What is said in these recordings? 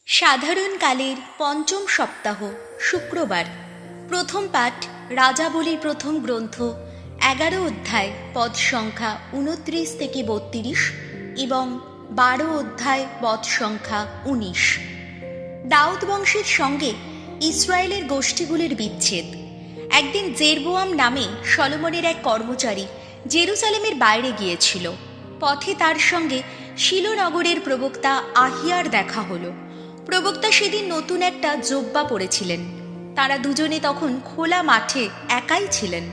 সাধারণকালের পঞ্চম সপ্তাহ শুক্রবার। প্রথম পাঠ রাজাবলীর প্রথম গ্রন্থ 11 অধ্যায় পদ সংখ্যা 29 থেকে 32 এবং 12 অধ্যায় পদ সংখ্যা 19। দাউদ বংশের সঙ্গে ইসরায়েলের গোষ্ঠীগুলির বিচ্ছেদ। একদিন জেরবোয়াম নামে সলোমনের এক কর্মচারী জেরুজালেমের বাইরে গিয়েছিল। পথে তার সঙ্গে শিলো নগরের প্রবক্তা আহিয়ার দেখা হলো। প্রবক্তা সেদিন নতুন একটা জোব্বা পরেছিলেন। তারা দুজনে তখন খোলা মাঠে একাই ছিলেন।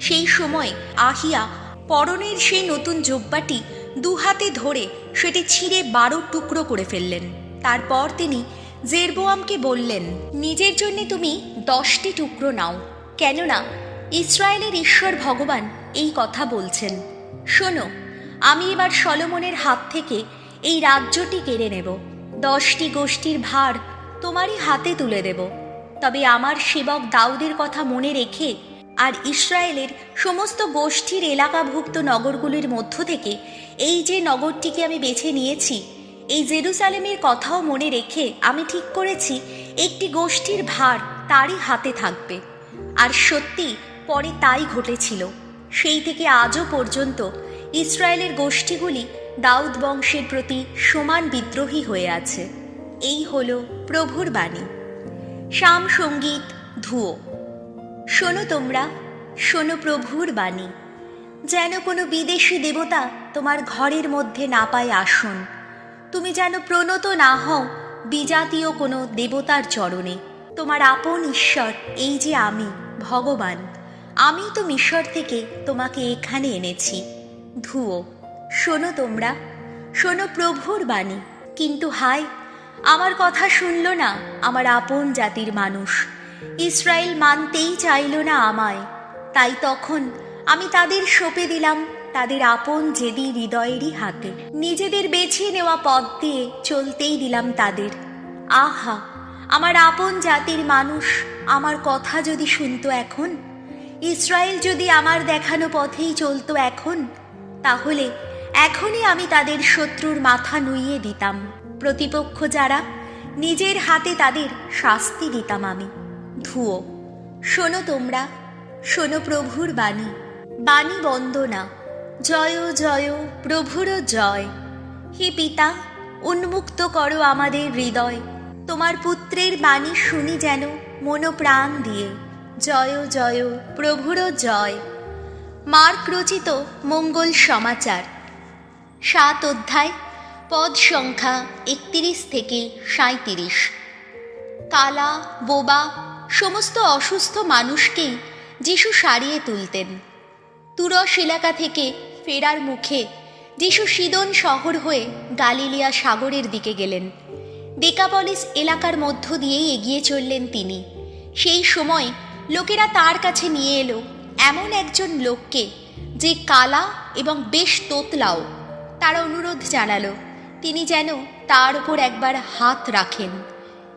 সেই সময় আহিয়া পরনের সেই নতুন জোব্বাটি দুহাতে ধরে সেটি ছিঁড়ে 12 টুকরো করে ফেললেন। তারপর তিনি জেরবোয়ামকে বললেন, নিজের জন্য তুমি 10টি টুকরো নাও, কেননা ইসরায়েলের ঈশ্বর ভগবান এই কথা বলছেন। শোনো, আমি এবার সলোমনের হাত থেকে এই রাজ্যটি কেড়ে নেব, 10টি গোষ্ঠীর ভার তোমারই হাতে তুলে দেব। তবে আমার সেবক দাউদের কথা মনে রেখে আর ইসরায়েলের সমস্ত গোষ্ঠীর এলাকাভুক্ত নগরগুলির মধ্য থেকে এই যে নগরটিকে আমি বেছে নিয়েছি, এই জেরুজালেমের কথাও মনে রেখে আমি ঠিক করেছি একটি গোষ্ঠীর ভার তারই হাতে থাকবে। আর সত্যি পরে তাই ঘটেছিল। সেই থেকে আজও পর্যন্ত ইসরায়েলের গোষ্ঠীগুলি দাউদ বংশের প্রতি সমান বিদ্রোহী হয়ে আছে। এই হলো প্রভুর বাণী। শাম সঙ্গীত ধুয়ো। শোনো তোমরা, শোনো প্রভুর বাণী। যেন কোনো বিদেশি দেবতা তোমার ঘরের মধ্যে না পায় আসন। তুমি যেন প্রণত না হও বিজাতীয় কোনো দেবতার চরণে। তোমার আপন ঈশ্বর এই যে আমি ভগবান, আমি তো মিশর থেকে তোমাকে এখানে এনেছি। ধুয়ো। শোনো তোমরা, শোনো প্রভুর বাণী। কিন্তু হায়, আমার কথা শুনল না আমার আপন জাতির মানুষ। ইসরায়েল মানতেই চাইল না আমায়। তাই তখন আমি তাদের সঁপে দিলাম তাদের আপন জেদি হৃদয়েরই হাতে। নিজেদের বেছে নেওয়া পথ দিয়ে চলতেই দিলাম তাদের। আহা, আমার আপন জাতির মানুষ আমার কথা যদি শুনতো এখন, ইসরায়েল যদি আমার দেখানো পথেই চলতো এখন, তাহলে এখনই আমি তাদের শত্রুর মাথা নুইয়ে দিতাম। প্রতিপক্ষ যারা, নিজের হাতে তাদের শাস্তি দিতাম আমি। ধুয়ো। শোনো তোমরা, শোনো প্রভুর বাণী। বাণী বন্দনা। জয় জয় প্রভুর জয়। হে পিতা, উন্মুক্ত করো আমাদের হৃদয়। তোমার পুত্রের বাণী শুনি যেন মনোপ্রাণ দিয়ে। জয় জয় প্রভুর জয়। মার্ক রচিত মঙ্গল সমাচার 7 অধ্যায় পদ সংখ্যা 31 থেকে 37। কালা, বোবা সমস্ত অসুস্থ মানুষকেই যিশু সারিয়ে তুলতেন। তুরস এলাকা থেকে ফেরার মুখে যিশু সিদোন শহর হয়ে গালিলিয়া সাগরের দিকে গেলেন। দেকাপলিস এলাকার মধ্য দিয়েই এগিয়ে চললেন তিনি। সেই সময় লোকেরা তার কাছে নিয়ে এলো এমন একজন লোককে, যে কালা এবং বেশ তোতলাও। তারা অনুরোধ জানালো তিনি যেন তার উপর একবার হাত রাখেন।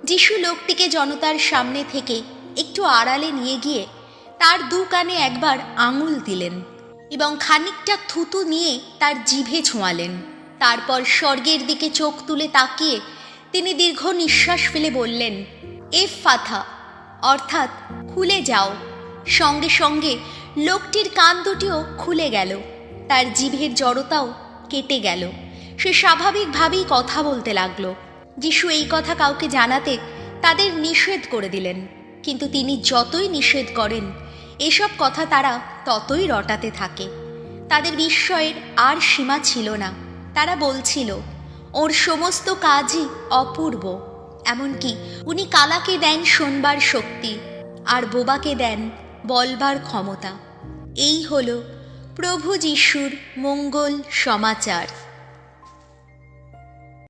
যিশু লোকটিকে জনতার সামনে থেকে একটু আড়ালে নিয়ে গিয়ে তার 2 কানে একবার আঙুল দিলেন এবং খানিকটা থুতু নিয়ে তার জিভে ছোঁয়ালেন। তারপর স্বর্গের দিকে চোখ তুলে তাকিয়ে তিনি দীর্ঘ নিঃশ্বাস ফেলে বললেন, এফফাথা, অর্থাৎ খুলে যাও। সঙ্গে সঙ্গে লোকটির কান দুটিও খুলে গেল, তার জিভের জড়তাও কেটে গেল। সে স্বাভাবিকভাবেই কথা বলতে লাগলো। যিশু এই কথা কাউকে জানাতে তাদের নিষেধ করে দিলেন, কিন্তু তিনি যতই নিষেধ করেন এসব কথা তারা ততই রটাতে থাকে। তাদের বিস্ময়ের আর সীমা ছিল না। তারা বলছিল, ওর সমস্ত কাজই অপূর্ব। এমনকি উনি কালাকে দেন শোনবার শক্তি, আর বোবাকে দেন বলবার ক্ষমতা। এই হলো প্রভু যিশুর মঙ্গল সমাচার।